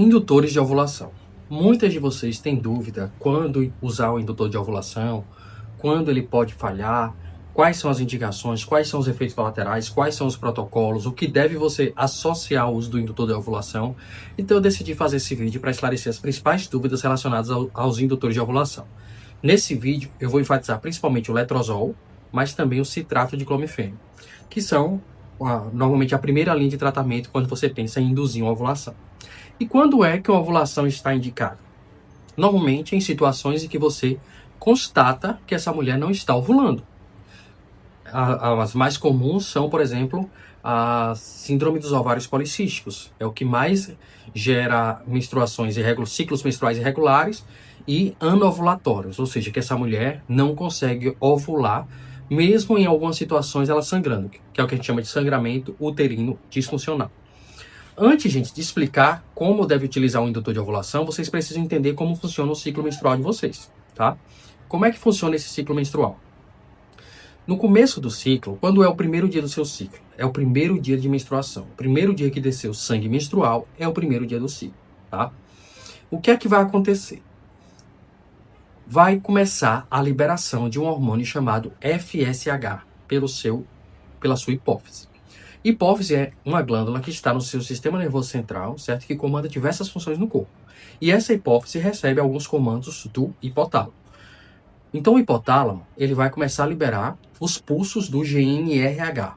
Indutores de ovulação. Muitas de vocês têm dúvida quando usar o indutor de ovulação, quando ele pode falhar, quais são as indicações, quais são os efeitos colaterais, quais são os protocolos, o que deve você associar ao uso do indutor de ovulação. Então eu decidi fazer esse vídeo para esclarecer as principais dúvidas relacionadas aos indutores de ovulação. Nesse vídeo eu vou enfatizar principalmente o letrozol, mas também o citrato de clomifeno, que são normalmente a primeira linha de tratamento quando você pensa em induzir uma ovulação. E quando é que uma ovulação está indicada? Normalmente em situações em que você constata que essa mulher não está ovulando. As mais comuns são, por exemplo, a síndrome dos ovários policísticos. É o que mais gera menstruações ciclos menstruais irregulares e anovulatórios, ou seja, que essa mulher não consegue ovular, mesmo em algumas situações ela sangrando, que é o que a gente chama de sangramento uterino disfuncional. Antes, gente, de explicar como deve utilizar o indutor de ovulação, vocês precisam entender como funciona o ciclo menstrual de vocês, tá? Como é que funciona esse ciclo menstrual? No começo do ciclo, quando é o primeiro dia do seu ciclo? É o primeiro dia de menstruação. O primeiro dia que desceu o sangue menstrual é o primeiro dia do ciclo, tá? O que é que vai acontecer? Vai começar a liberação de um hormônio chamado FSH pela sua hipófise. Hipófise é uma glândula que está no seu sistema nervoso central, certo? Que comanda diversas funções no corpo. E essa hipófise recebe alguns comandos do hipotálamo. Então o hipotálamo, ele vai começar a liberar os pulsos do GnRH.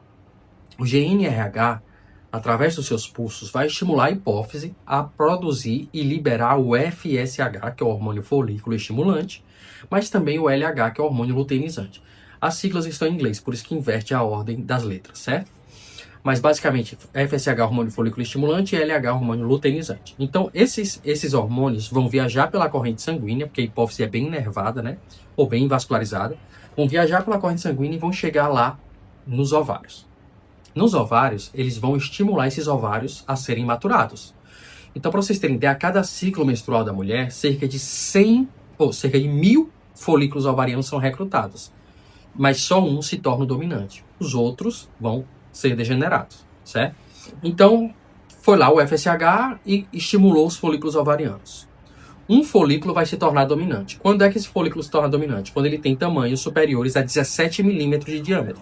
O GnRH, através dos seus pulsos, vai estimular a hipófise a produzir e liberar o FSH, que é o hormônio folículo estimulante, mas também o LH, que é o hormônio luteinizante. As siglas estão em inglês, por isso que inverte a ordem das letras, certo? Mas basicamente, FSH hormônio folículo estimulante e LH hormônio luteinizante. Então, esses hormônios vão viajar pela corrente sanguínea, porque a hipófise é bem inervada, né? Ou bem vascularizada. Vão viajar pela corrente sanguínea e vão chegar lá nos ovários. Nos ovários, eles vão estimular esses ovários a serem maturados. Então, para vocês terem ideia, a cada ciclo menstrual da mulher, cerca de 1.000 folículos ovarianos são recrutados. Mas só um se torna o dominante. Os outros vão ser degenerados, certo? Então, foi lá o FSH e estimulou os folículos ovarianos. Um folículo vai se tornar dominante. Quando é que esse folículo se torna dominante? Quando ele tem tamanhos superiores a 17 milímetros de diâmetro.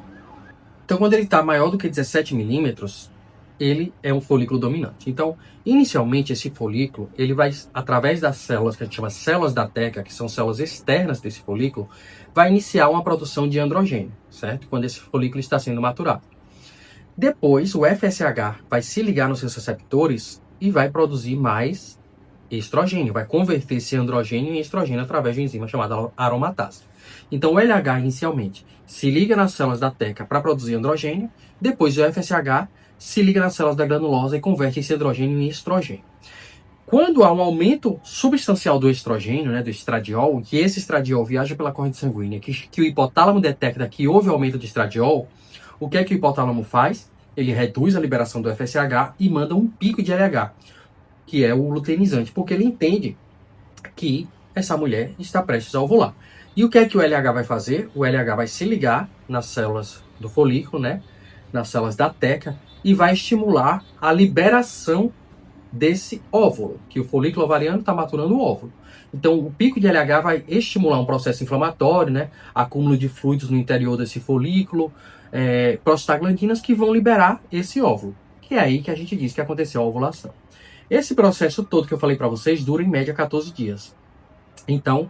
Então, quando ele está maior do que 17 milímetros, ele é um folículo dominante. Então, inicialmente, esse folículo, ele vai, através das células que a gente chama células da teca, que são células externas desse folículo, vai iniciar uma produção de androgênio, certo? Quando esse folículo está sendo maturado. Depois, o FSH vai se ligar nos seus receptores e vai produzir mais estrogênio, vai converter esse androgênio em estrogênio através de uma enzima chamada aromatase. Então, o LH inicialmente se liga nas células da teca para produzir androgênio, depois o FSH se liga nas células da granulosa e converte esse androgênio em estrogênio. Quando há um aumento substancial do estrogênio, né, do estradiol, que esse estradiol viaja pela corrente sanguínea, que o hipotálamo detecta que houve aumento de estradiol, o que é que o hipotálamo faz? Ele reduz a liberação do FSH e manda um pico de LH, que é o luteinizante, porque ele entende que essa mulher está prestes a ovular. E o que é que o LH vai fazer? O LH vai se ligar nas células do folículo, né, nas células da teca, e vai estimular a liberação desse óvulo, que o folículo ovariano está maturando o óvulo. Então, o pico de LH vai estimular um processo inflamatório, né, acúmulo de fluidos no interior desse folículo, prostaglandinas que vão liberar esse óvulo, que é aí que a gente diz que aconteceu a ovulação. Esse processo todo que eu falei para vocês dura em média 14 dias. Então,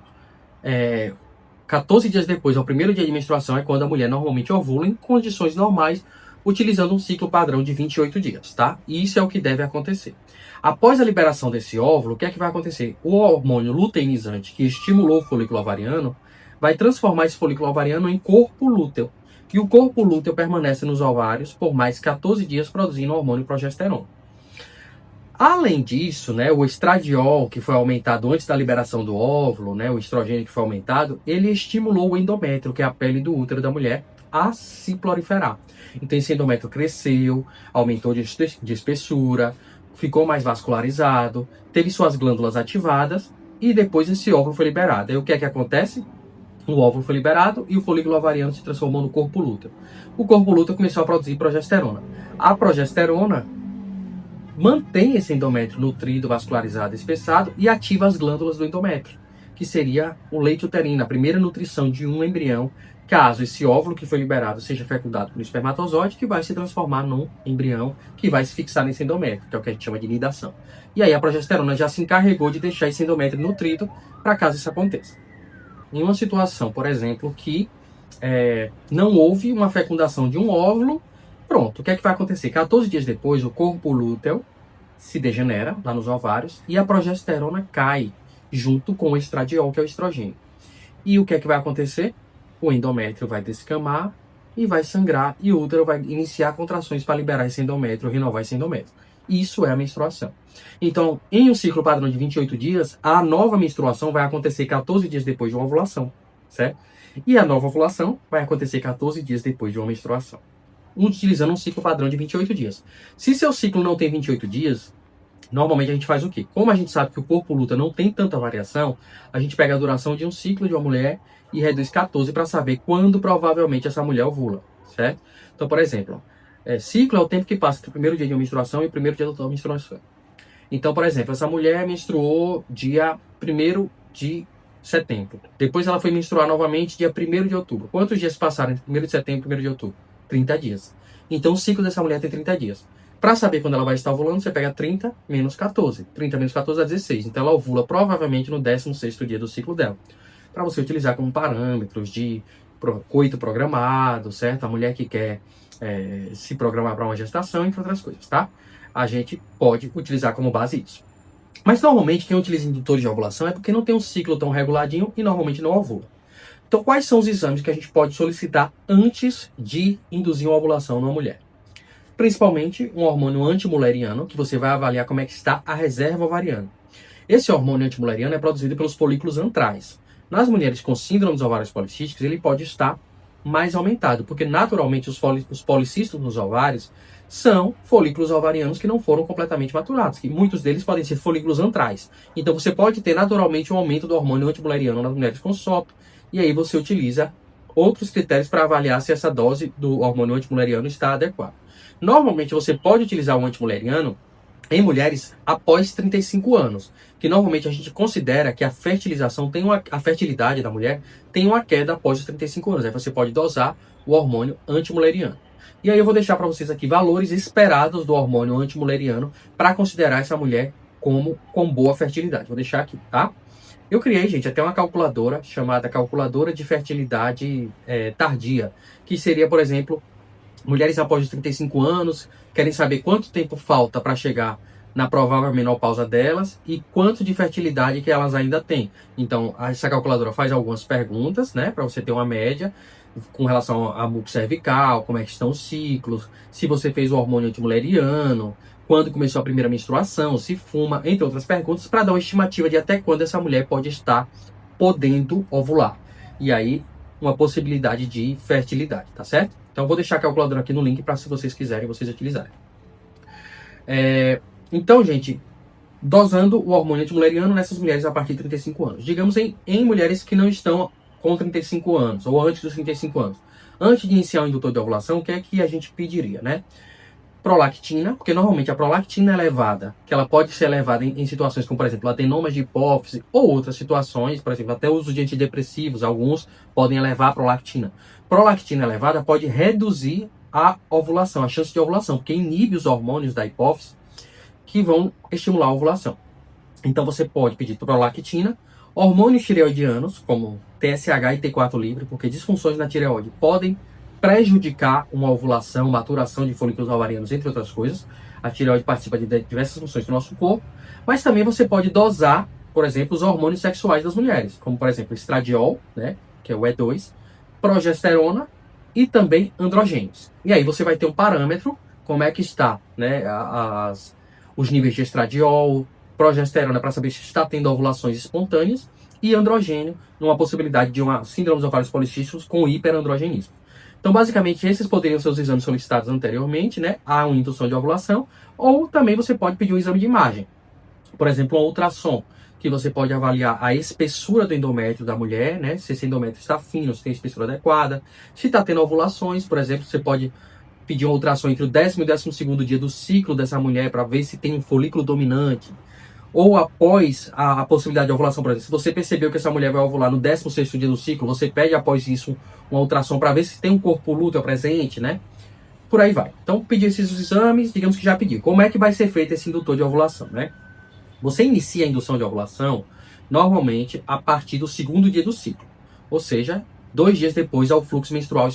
14 dias depois, ao primeiro dia de menstruação, é quando a mulher normalmente ovula em condições normais, utilizando um ciclo padrão de 28 dias, tá? E isso é o que deve acontecer. Após a liberação desse óvulo, o que é que vai acontecer? O hormônio luteinizante, que estimulou o folículo ovariano, vai transformar esse folículo ovariano em corpo lúteo. E o corpo lúteo permanece nos ovários por mais 14 dias produzindo o hormônio progesterona. Além disso, né, o estradiol, que foi aumentado antes da liberação do óvulo, né, o estrogênio que foi aumentado, ele estimulou o endométrio, que é a pele do útero da mulher, a se proliferar. Então esse endométrio cresceu, aumentou de espessura, ficou mais vascularizado, teve suas glândulas ativadas e depois esse óvulo foi liberado. Aí o que é que acontece? O óvulo foi liberado e o folículo ovariano se transformou no corpo lúteo. O corpo lúteo começou a produzir progesterona. A progesterona mantém esse endométrio nutrido, vascularizado, espessado e ativa as glândulas do endométrio, que seria o leite uterino, a primeira nutrição de um embrião, caso esse óvulo que foi liberado seja fecundado pelo espermatozoide, que vai se transformar num embrião que vai se fixar nesse endométrio, que é o que a gente chama de nidação. E aí a progesterona já se encarregou de deixar esse endométrio nutrido para caso isso aconteça. Em uma situação, por exemplo, que não houve uma fecundação de um óvulo, pronto, o que é que vai acontecer? 14 dias depois, o corpo lúteo se degenera lá nos ovários e a progesterona cai junto com o estradiol, que é o estrogênio. E o que é que vai acontecer? O endométrio vai descamar e vai sangrar e o útero vai iniciar contrações para liberar esse endométrio, renovar esse endométrio. Isso é a menstruação. Então, em um ciclo padrão de 28 dias, a nova menstruação vai acontecer 14 dias depois de uma ovulação, certo? E a nova ovulação vai acontecer 14 dias depois de uma menstruação, utilizando um ciclo padrão de 28 dias. Se seu ciclo não tem 28 dias, normalmente a gente faz o quê? Como a gente sabe que o corpo luta não tem tanta variação, a gente pega a duração de um ciclo de uma mulher e reduz 14 para saber quando provavelmente essa mulher ovula, certo? Então, por exemplo, ciclo é o tempo que passa entre o primeiro dia de uma menstruação e o primeiro dia da outra menstruação. Então, por exemplo, essa mulher menstruou dia 1º de setembro. Depois ela foi menstruar novamente dia 1º de outubro. Quantos dias passaram entre 1º de setembro e 1º de outubro? 30 dias. Então o ciclo dessa mulher tem 30 dias. Para saber quando ela vai estar ovulando, você pega 30 menos 14. 30 menos 14 dá 16. Então ela ovula provavelmente no 16º dia do ciclo dela. Para você utilizar como parâmetros de coito programado, certo? A mulher que quer se programar para uma gestação, entre outras coisas, tá? A gente pode utilizar como base isso. Mas normalmente quem utiliza indutores de ovulação é porque não tem um ciclo tão reguladinho e normalmente não ovula. Então quais são os exames que a gente pode solicitar antes de induzir uma ovulação numa mulher? Principalmente um hormônio antimuleriano, que você vai avaliar como é que está a reserva ovariana. Esse hormônio antimuleriano é produzido pelos folículos antrais. Nas mulheres com síndrome dos ovários policísticos, ele pode estar mais aumentado, porque naturalmente os policistos nos ovários são folículos ovarianos que não foram completamente maturados, que muitos deles podem ser folículos antrais. Então você pode ter naturalmente um aumento do hormônio antimuleriano nas mulheres com SOP, e aí você utiliza outros critérios para avaliar se essa dose do hormônio antimuleriano está adequada. Normalmente você pode utilizar o antimuleriano em mulheres após 35 anos, que normalmente a gente considera que a fertilização a fertilidade da mulher tem uma queda após os 35 anos. Aí você pode dosar o hormônio antimuleriano. E aí eu vou deixar para vocês aqui valores esperados do hormônio antimuleriano para considerar essa mulher com boa fertilidade. Vou deixar aqui, tá? Eu criei, gente, até uma calculadora chamada calculadora de fertilidade tardia, que seria, por exemplo, mulheres após os 35 anos querem saber quanto tempo falta para chegar na provável menopausa delas e quanto de fertilidade que elas ainda têm. Então, essa calculadora faz algumas perguntas, né, para você ter uma média com relação a muco cervical, como é que estão os ciclos, se você fez o hormônio antimuleriano, quando começou a primeira menstruação, se fuma, entre outras perguntas, para dar uma estimativa de até quando essa mulher pode estar podendo ovular. E aí, uma possibilidade de fertilidade, tá certo? Então, eu vou deixar a calculadora aqui no link para, se vocês quiserem, vocês utilizarem. Então, gente, dosando o hormônio antimuleriano nessas mulheres a partir de 35 anos. Digamos em mulheres que não estão com 35 anos, ou antes dos 35 anos. Antes de iniciar o indutor de ovulação, o que é que a gente pediria, né? Prolactina, porque normalmente a prolactina é elevada, que ela pode ser elevada em situações como, por exemplo, adenomas de hipófise ou outras situações, por exemplo, até o uso de antidepressivos, alguns podem elevar a prolactina. Prolactina elevada pode reduzir a ovulação, a chance de ovulação, porque inibe os hormônios da hipófise que vão estimular a ovulação. Então você pode pedir prolactina, hormônios tireoidianos, como TSH e T4 livre, porque disfunções na tireoide podem prejudicar uma ovulação, maturação de folículos ovarianos, entre outras coisas. A tireoide participa de diversas funções do nosso corpo, mas também você pode dosar, por exemplo, os hormônios sexuais das mulheres, como por exemplo estradiol, né, que é o E2, progesterona e também androgênios. E aí você vai ter um parâmetro, como é que está, né, os níveis de estradiol, progesterona para saber se está tendo ovulações espontâneas e androgênio, numa possibilidade de uma síndrome dos ovários policísticos com hiperandrogenismo. Então, basicamente, esses poderiam ser os exames solicitados anteriormente, né, a uma indução de ovulação, ou também você pode pedir um exame de imagem. Por exemplo, um ultrassom, que você pode avaliar a espessura do endométrio da mulher, né, se esse endométrio está fino, se tem espessura adequada, se está tendo ovulações, por exemplo, você pode pedir uma ultrassom entre o 10º e o 12º dia do ciclo dessa mulher para ver se tem um folículo dominante. Ou após a possibilidade de ovulação, por exemplo, se você percebeu que essa mulher vai ovular no 16º dia do ciclo, você pede após isso uma ultrassom para ver se tem um corpo lúteo presente, né? Por aí vai. Então, pedir esses exames, digamos que já pediu. Como é que vai ser feito esse indutor de ovulação, né? Você inicia a indução de ovulação, normalmente, a partir do 2º dia do ciclo. Ou seja, 2 dias depois ao fluxo menstrual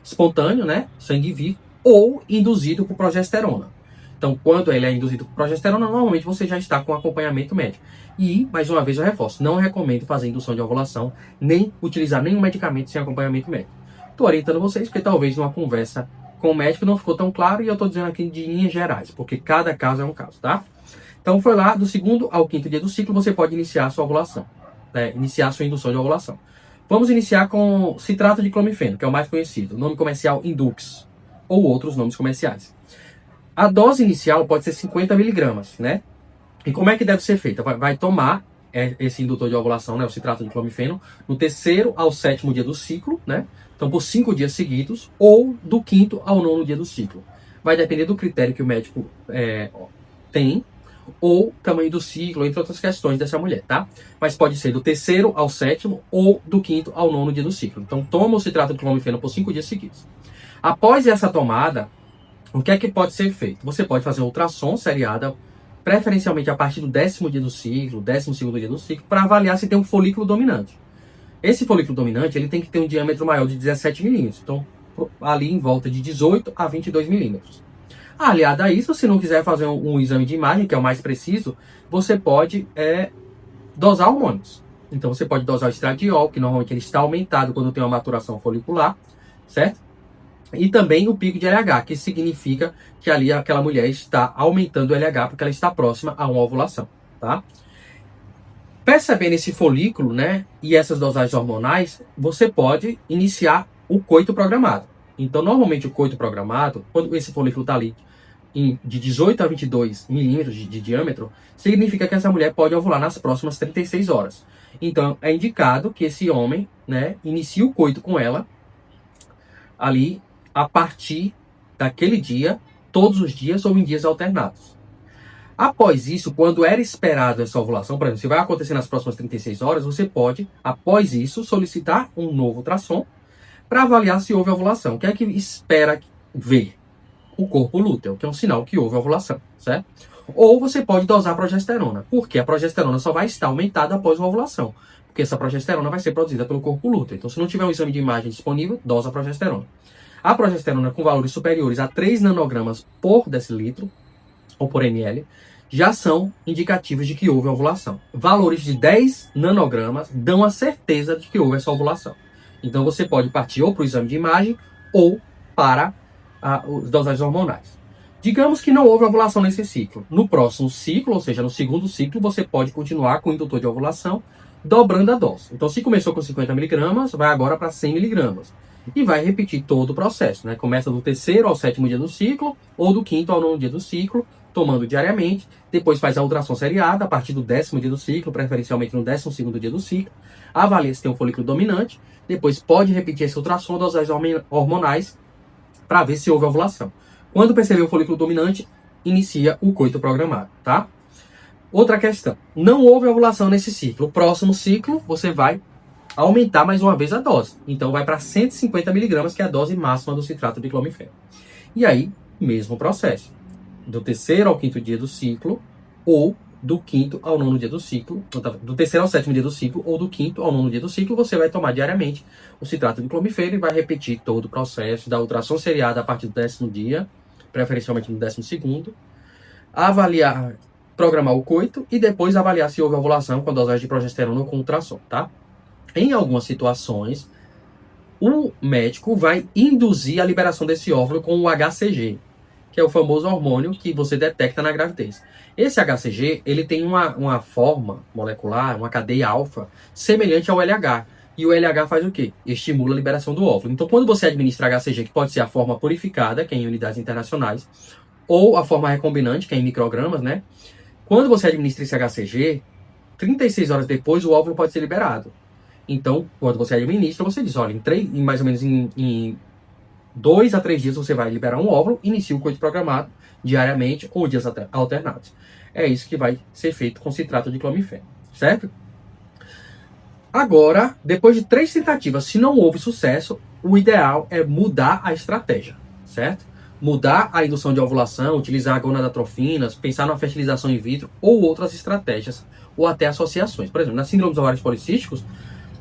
espontâneo, né? Sangue vivo, ou induzido por progesterona. Então, quando ele é induzido por progesterona, normalmente você já está com acompanhamento médico. E, mais uma vez, eu reforço, não recomendo fazer indução de ovulação, nem utilizar nenhum medicamento sem acompanhamento médico. Estou orientando vocês, porque talvez numa conversa com o médico não ficou tão claro, e eu estou dizendo aqui de linhas gerais, porque cada caso é um caso, tá? Então, foi lá, do 2º ao 5º dia do ciclo, você pode iniciar a sua ovulação, iniciar a sua indução de ovulação. Vamos iniciar com citrato de clomifeno, que é o mais conhecido, o nome comercial Indux, ou outros nomes comerciais. A dose inicial pode ser 50 miligramas, né? E como é que deve ser feita? Vai tomar esse indutor de ovulação, né, o citrato de clomifeno, no 3º ao 7º dia do ciclo, né? Então, por 5 dias seguidos, ou do 5º ao 9º dia do ciclo. Vai depender do critério que o médico tem, ou tamanho do ciclo, entre outras questões dessa mulher, tá? Mas pode ser do 3º ao 7º, ou do 5º ao 9º dia do ciclo. Então, toma o citrato de clomifeno por 5 dias seguidos. Após essa tomada, o que é que pode ser feito? Você pode fazer uma ultrassom seriada, preferencialmente a partir do 10º dia do ciclo, 12º dia do ciclo, para avaliar se tem um folículo dominante. Esse folículo dominante ele tem que ter um diâmetro maior de 17 milímetros, então ali em volta de 18 a 22 milímetros. Aliado a isso, se não quiser fazer um exame de imagem, que é o mais preciso, você pode dosar hormônios. Então você pode dosar o estradiol, que normalmente ele está aumentado quando tem uma maturação folicular, certo? E também o pico de LH, que significa que ali aquela mulher está aumentando o LH porque ela está próxima a uma ovulação, tá? Percebendo esse folículo, né, e essas dosagens hormonais, você pode iniciar o coito programado. Então, normalmente o coito programado, quando esse folículo está ali de 18 a 22 milímetros de diâmetro, significa que essa mulher pode ovular nas próximas 36 horas. Então, é indicado que esse homem, né, inicie o coito com ela ali a partir daquele dia, todos os dias ou em dias alternados. Após isso, quando era esperado essa ovulação, por exemplo, se vai acontecer nas próximas 36 horas, você pode, após isso, solicitar um novo ultrassom para avaliar se houve ovulação. O que é que espera ver? O corpo lúteo, que é um sinal que houve ovulação, certo? Ou você pode dosar a progesterona, porque a progesterona só vai estar aumentada após uma ovulação, porque essa progesterona vai ser produzida pelo corpo lúteo. Então, se não tiver um exame de imagem disponível, dosa a progesterona. A progesterona com valores superiores a 3 nanogramas por decilitro, ou por ml, já são indicativos de que houve ovulação. Valores de 10 nanogramas dão a certeza de que houve essa ovulação. Então você pode partir ou para o exame de imagem ou para os dosagens hormonais. Digamos que não houve ovulação nesse ciclo. No próximo ciclo, ou seja, no 2º ciclo, você pode continuar com o indutor de ovulação, dobrando a dose. Então, se começou com 50 miligramas, vai agora para 100 miligramas. E vai repetir todo o processo, né? Começa do 3º ao 7º dia do ciclo, ou do 5º ao 9º dia do ciclo, tomando diariamente. Depois faz a ultrassom seriada a partir do 10º dia do ciclo, preferencialmente no 12º dia do ciclo. Avalia se tem um folículo dominante. Depois pode repetir esse ultrassom, dosagens hormonais, para ver se houve ovulação. Quando perceber o folículo dominante, inicia o coito programado, tá? Outra questão. Não houve ovulação nesse ciclo. O próximo ciclo, você vai aumentar mais uma vez a dose. Então vai para 150 miligramas, que é a dose máxima do citrato de clomifeno. E aí, mesmo processo. Do 3º ao 5º dia do ciclo, ou do 5º ao 9º dia do ciclo, do 3º ao 7º dia do ciclo, ou do 5º ao 9º dia do ciclo, você vai tomar diariamente o citrato de clomifeno e vai repetir todo o processo da ultrassom seriada a partir do 10º dia, preferencialmente no 12º, avaliar, programar o coito e depois avaliar se houve ovulação com a dosagem de progesterona ou com ultrassom, tá? Em algumas situações, o médico vai induzir a liberação desse óvulo com o HCG, que é o famoso hormônio que você detecta na gravidez. Esse HCG, ele tem uma forma molecular, uma cadeia alfa, semelhante ao LH. E o LH faz o quê? Estimula a liberação do óvulo. Então, quando você administra HCG, que pode ser a forma purificada, que é em unidades internacionais, ou a forma recombinante, que é em microgramas, né? Quando você administra esse HCG, 36 horas depois, o óvulo pode ser liberado. Então, quando você administra, você diz, olha, em mais ou menos em 2 a 3 dias você vai liberar um óvulo, inicia o coito programado diariamente ou dias alternados. É isso que vai ser feito com citrato de clomifeno, certo? Agora, depois de 3 tentativas, se não houve sucesso, o ideal é mudar a estratégia, certo? Mudar a indução de ovulação, utilizar gonadotrofinas, pensar na fertilização in vitro ou outras estratégias, ou até associações. Por exemplo, na síndrome dos ovários policísticos,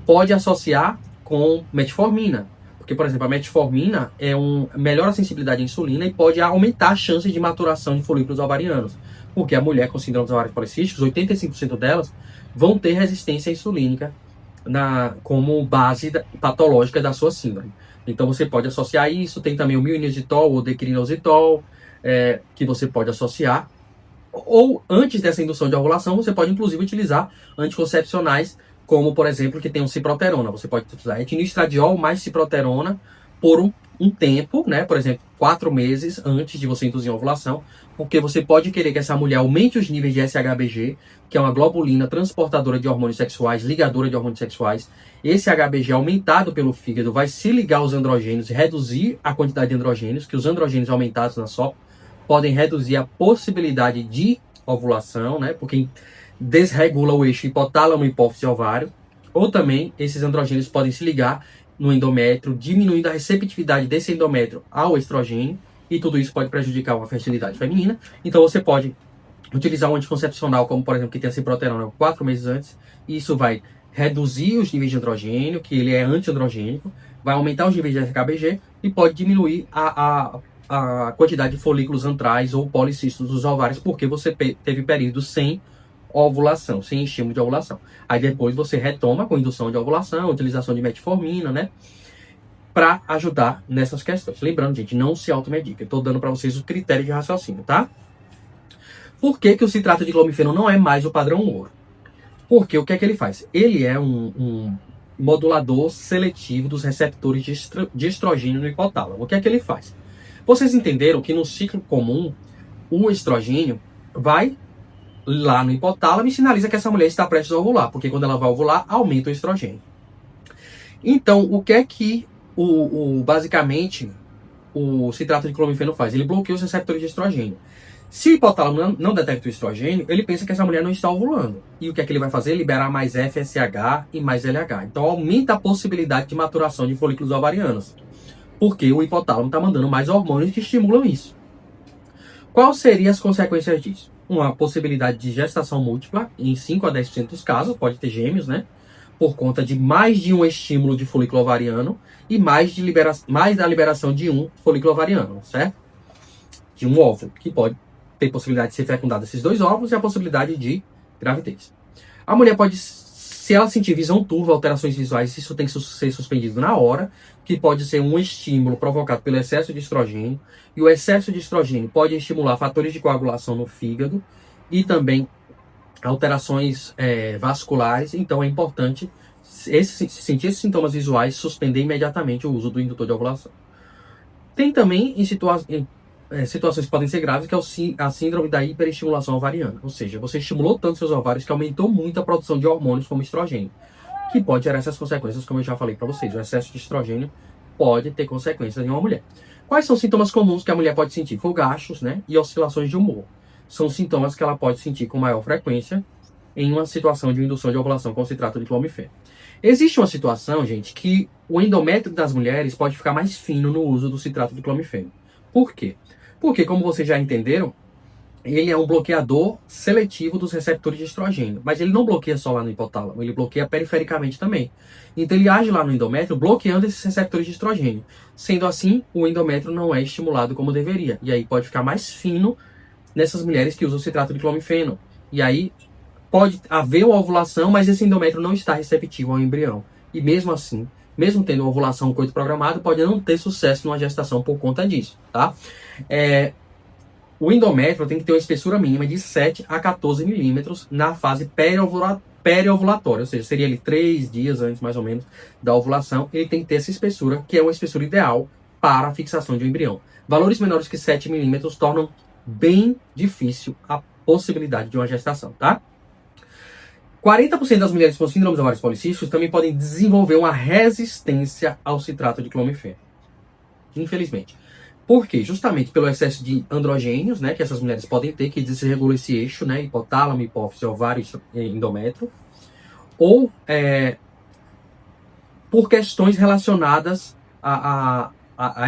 pode associar com metformina, porque, por exemplo, a metformina melhora a sensibilidade à insulina e pode aumentar a chance de maturação de folículos ovarianos, porque a mulher com síndrome dos ovários policísticos, 85% delas vão ter resistência insulínica como base patológica da sua síndrome. Então você pode associar isso, tem também o mioinositol ou decrinositol, que você pode associar. Ou antes dessa indução de ovulação, você pode inclusive utilizar anticoncepcionais, como por exemplo, que tem um ciproterona. Você pode utilizar etinoestradiol mais ciproterona por um tempo, né? Por exemplo, 4 meses antes de você induzir a ovulação, porque você pode querer que essa mulher aumente os níveis de SHBG, que é uma globulina transportadora de hormônios sexuais, ligadora de hormônios sexuais. Esse HBG aumentado pelo fígado vai se ligar aos androgênios e reduzir a quantidade de androgênios, que os androgênios aumentados na SOP podem reduzir a possibilidade de ovulação, né? Porque desregula o eixo hipotálamo, hipófise e ovário. Ou também, esses androgênios podem se ligar no endométrio, diminuindo a receptividade desse endométrio ao estrogênio, e tudo isso pode prejudicar uma fertilidade feminina. Então você pode utilizar um anticoncepcional, como por exemplo que tem a ciproterona 4 meses antes, e isso vai reduzir os níveis de androgênio, que ele é antiandrogênico, vai aumentar os níveis de SHBG e pode diminuir a quantidade de folículos antrais ou policistos dos ovários, porque você teve períodos sem ovulação, sem estímulo de ovulação. Aí depois você retoma com indução de ovulação, utilização de metformina, né? Para ajudar nessas questões. Lembrando, gente, não se automedica. Eu estou dando para vocês o critério de raciocínio, tá? Por que o citrato de clomifeno não é mais o padrão ouro? Porque o que é que ele faz? Ele é um modulador seletivo dos receptores de estrogênio no hipotálamo. O que é que ele faz? Vocês entenderam que no ciclo comum, o estrogênio vai lá no hipotálamo e sinaliza que essa mulher está prestes a ovular, porque quando ela vai ovular, aumenta o estrogênio. Então, o que é que basicamente o citrato de clomifeno faz? Ele bloqueia os receptores de estrogênio. Se o hipotálamo não detecta o estrogênio, ele pensa que essa mulher não está ovulando. E o que é que ele vai fazer? Liberar mais FSH e mais LH. Então aumenta a possibilidade de maturação de folículos ovarianos, porque o hipotálamo está mandando mais hormônios que estimulam isso. Quais seriam as consequências disso? Uma possibilidade de gestação múltipla, em 5 a 10% dos casos, pode ter gêmeos, né? Por conta de mais de um estímulo de folículo ovariano e mais da liberação de um folículo ovariano, certo? De um óvulo, que pode ter possibilidade de ser fecundado esses 2 óvulos e a possibilidade de gravidez. A mulher pode, se ela sentir visão turva, alterações visuais, isso tem que ser suspendido na hora, que pode ser um estímulo provocado pelo excesso de estrogênio, e o excesso de estrogênio pode estimular fatores de coagulação no fígado e também alterações vasculares. Então é importante, se sentir esses sintomas visuais, suspender imediatamente o uso do indutor de ovulação. Tem também situações que podem ser graves, que é a síndrome da hiperestimulação ovariana. Ou seja, você estimulou tanto seus ovários que aumentou muito a produção de hormônios como estrogênio, que pode gerar essas consequências, como eu já falei para vocês. O excesso de estrogênio pode ter consequências em uma mulher. Quais são os sintomas comuns que a mulher pode sentir? Fogachos, né? E oscilações de humor. São sintomas que ela pode sentir com maior frequência em uma situação de indução de ovulação com citrato de clomifeno. Existe uma situação, gente, que o endométrio das mulheres pode ficar mais fino no uso do citrato de clomifeno. Por quê? Porque, como vocês já entenderam, ele é um bloqueador seletivo dos receptores de estrogênio. Mas ele não bloqueia só lá no hipotálamo, ele bloqueia perifericamente também. Então ele age lá no endométrio, bloqueando esses receptores de estrogênio. Sendo assim, o endométrio não é estimulado como deveria. E aí pode ficar mais fino nessas mulheres que usam citrato de clomifeno. E aí pode haver uma ovulação, mas esse endométrio não está receptivo ao embrião. E mesmo assim, mesmo tendo uma ovulação coito programado, pode não ter sucesso numa gestação por conta disso, tá? O endométrio tem que ter uma espessura mínima de 7 a 14 milímetros na fase pré-ovulatória, ou seja, seria ali 3 dias antes, mais ou menos, da ovulação. Ele tem que ter essa espessura, que é uma espessura ideal para a fixação de um embrião. Valores menores que 7 milímetros tornam bem difícil a possibilidade de uma gestação, tá? 40% das mulheres com síndrome dos ovários policísticos também podem desenvolver uma resistência ao citrato de clomifeno. infelizmente. Por quê? Justamente pelo excesso de androgênios, né, que essas mulheres podem ter, que desregula esse eixo, né, hipotálamo, hipófise, ovário e endométrio, ou por questões relacionadas a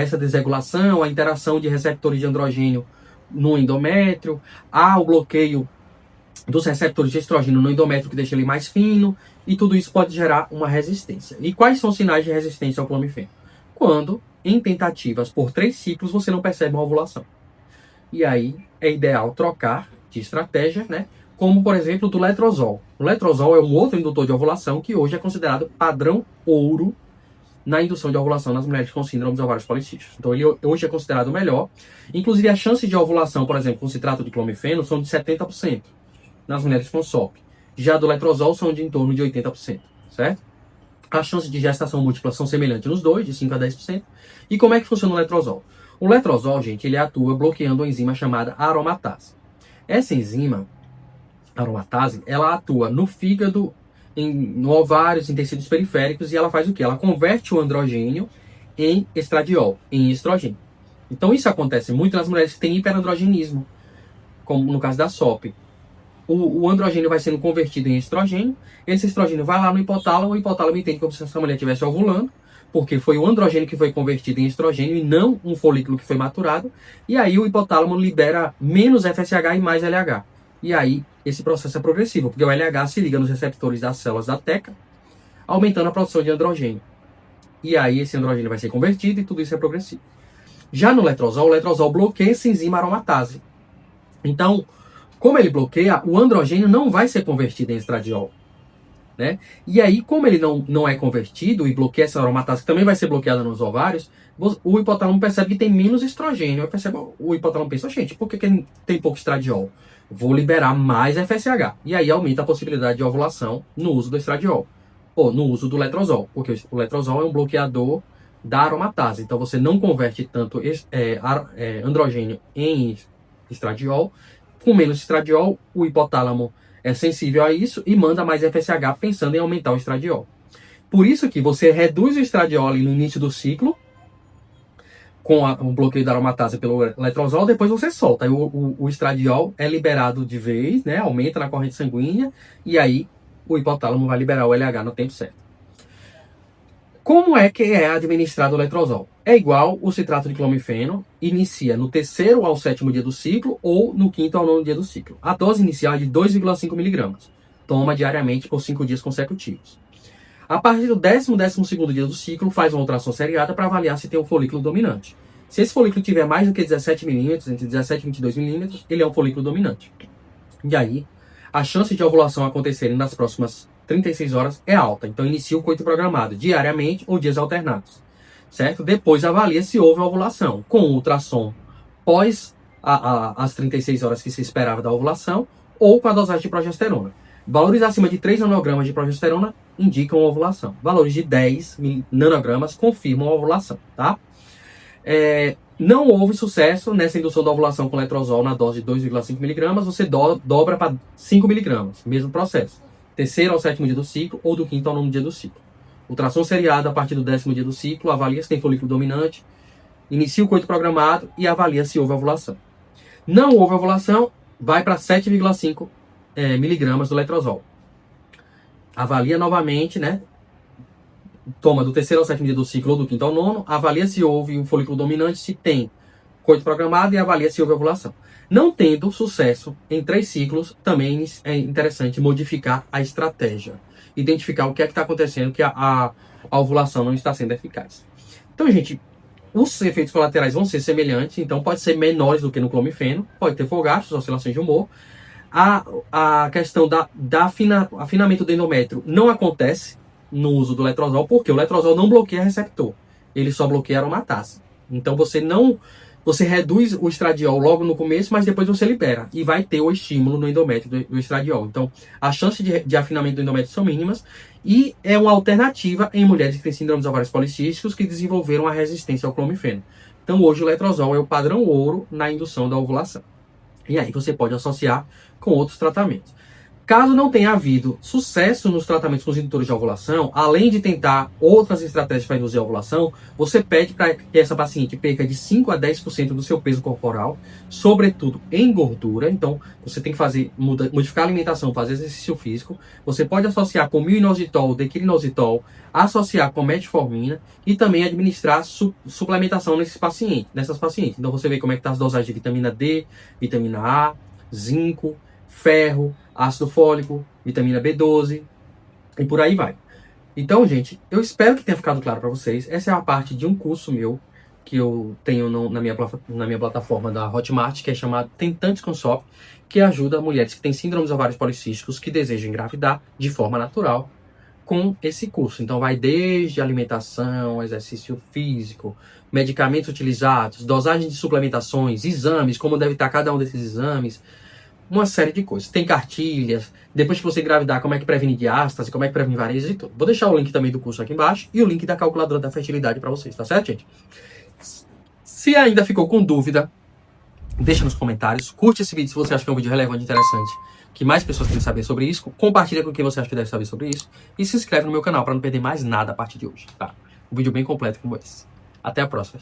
essa desregulação, a interação de receptores de androgênio no endométrio, ao bloqueio dos receptores de estrogênio no endométrio, que deixa ele mais fino, e tudo isso pode gerar uma resistência. E quais são os sinais de resistência ao clomifeno? Quando, em tentativas por 3 ciclos, você não percebe uma ovulação. E aí é ideal trocar de estratégia, né? Como, por exemplo, do letrozol. O letrozol é um outro indutor de ovulação que hoje é considerado padrão ouro na indução de ovulação nas mulheres com síndrome dos ovários policísticos. Então, ele hoje é considerado o melhor. Inclusive, as chances de ovulação, por exemplo, com citrato de clomifeno, são de 70% nas mulheres com SOP. Já do letrozol, são de em torno de 80%, certo? As chances de gestação múltipla são semelhantes nos dois, de 5 a 10%. E como é que funciona o letrozol? O letrozol, gente, ele atua bloqueando uma enzima chamada aromatase. Essa enzima, aromatase, ela atua no fígado, no ovários, em tecidos periféricos, e ela faz o quê? Ela converte o androgênio em estradiol, em estrogênio. Então isso acontece muito nas mulheres que têm hiperandrogenismo, como no caso da SOP. O androgênio vai sendo convertido em estrogênio, esse estrogênio vai lá no hipotálamo, o hipotálamo entende como se essa mulher estivesse ovulando, porque foi o androgênio que foi convertido em estrogênio e não um folículo que foi maturado, e aí o hipotálamo libera menos FSH e mais LH. E aí esse processo é progressivo, porque o LH se liga nos receptores das células da teca, aumentando a produção de androgênio. E aí esse androgênio vai ser convertido e tudo isso é progressivo. Já no letrozol, o letrozol bloqueia essa enzima aromatase. Então, como ele bloqueia, o androgênio não vai ser convertido em estradiol, né? E aí, como ele não é convertido e bloqueia essa aromatase, que também vai ser bloqueada nos ovários, o hipotálamo percebe que tem menos estrogênio. O hipotálamo pensa, gente, por que tem pouco estradiol? Vou liberar mais FSH. E aí aumenta a possibilidade de ovulação no uso do estradiol, ou no uso do letrozol, porque o letrozol é um bloqueador da aromatase. Então você não converte tanto androgênio em estradiol. Com menos estradiol, o hipotálamo é sensível a isso e manda mais FSH pensando em aumentar o estradiol. Por isso que você reduz o estradiol ali no início do ciclo, com o bloqueio da aromatase pelo letrozol, depois você solta. Aí o estradiol é liberado de vez, né? Aumenta na corrente sanguínea, e aí o hipotálamo vai liberar o LH no tempo certo. Como é que é administrado o letrozol? É igual o citrato de clomifeno, inicia no 3º ao 7º dia do ciclo ou no 5º ao 9º dia do ciclo. A dose inicial é de 2,5 mg. Toma diariamente por 5 dias consecutivos. A partir do 12º dia do ciclo, faz uma ultrassom seriada para avaliar se tem um folículo dominante. Se esse folículo tiver mais do que 17 milímetros, entre 17 e 22 milímetros, ele é um folículo dominante. E aí, a chance de ovulação acontecerem nas próximas 36 horas é alta. Então, inicia o coito programado, diariamente ou dias alternados. Certo? Depois avalia se houve ovulação, com ultrassom pós as 36 horas que se esperava da ovulação, ou com a dosagem de progesterona. Valores acima de 3 nanogramas de progesterona indicam ovulação. Valores de 10 nanogramas confirmam a ovulação, tá? Não houve sucesso nessa indução da ovulação com letrozol na dose de 2,5 mg, você dobra para 5 mg, mesmo processo. 3º ao 7º dia do ciclo ou do 5º ao 9º dia do ciclo. Ultrassom seriado a partir do 10º dia do ciclo, avalia se tem folículo dominante, inicia o coito programado e avalia se houve ovulação. Não houve ovulação, vai para 7,5 miligramas do letrozol. Avalia novamente, né? Toma do 3º ao 7º dia do ciclo ou do 5º ao 9º, avalia se houve um folículo dominante, se tem coito programado e avalia se houve ovulação. Não tendo sucesso em 3 ciclos, também é interessante modificar a estratégia. Identificar o que é que está acontecendo, que a ovulação não está sendo eficaz. Então, gente, os efeitos colaterais vão ser semelhantes, então pode ser menores do que no clomifeno, pode ter folgastos, oscilações de humor. A questão afinamento do endométrio não acontece no uso do letrozol, porque o letrozol não bloqueia receptor, ele só bloqueia aromatase. Então você reduz o estradiol logo no começo, mas depois você libera. E vai ter o estímulo no endométrio do estradiol. Então, as chances de afinamento do endométrio são mínimas. E é uma alternativa em mulheres que têm síndrome dos ovários policísticos que desenvolveram a resistência ao clomifeno. Então, hoje o letrozol é o padrão ouro na indução da ovulação. E aí você pode associar com outros tratamentos. Caso não tenha havido sucesso nos tratamentos com os indutores de ovulação, além de tentar outras estratégias para induzir a ovulação, você pede para que essa paciente perca de 5 a 10% do seu peso corporal, sobretudo em gordura. Então, você tem que modificar a alimentação, fazer exercício físico. Você pode associar com mio-inositol, dequinositol, associar com metformina e também administrar suplementação nessas pacientes. Então, você vê como é que está as dosagens de vitamina D, vitamina A, zinco, ferro, ácido fólico, vitamina B12 e por aí vai. Então, gente, eu espero que tenha ficado claro para vocês. Essa é a parte de um curso meu que eu tenho na minha plataforma da Hotmart, que é chamado Tentantes com SOP, que ajuda mulheres que têm síndromes ovários policísticos que desejam engravidar de forma natural com esse curso. Então vai desde alimentação, exercício físico, medicamentos utilizados, dosagem de suplementações, exames, como deve estar cada um desses exames, uma série de coisas. Tem cartilhas, depois que você engravidar, como é que previne diástase, como é que previne varizes e tudo. Vou deixar o link também do curso aqui embaixo e o link da calculadora da fertilidade para vocês, tá certo, gente? Se ainda ficou com dúvida, deixa nos comentários, curte esse vídeo se você acha que é um vídeo relevante e interessante, que mais pessoas querem saber sobre isso, compartilha com quem você acha que deve saber sobre isso e se inscreve no meu canal para não perder mais nada a partir de hoje, tá? Um vídeo bem completo como esse. Até a próxima.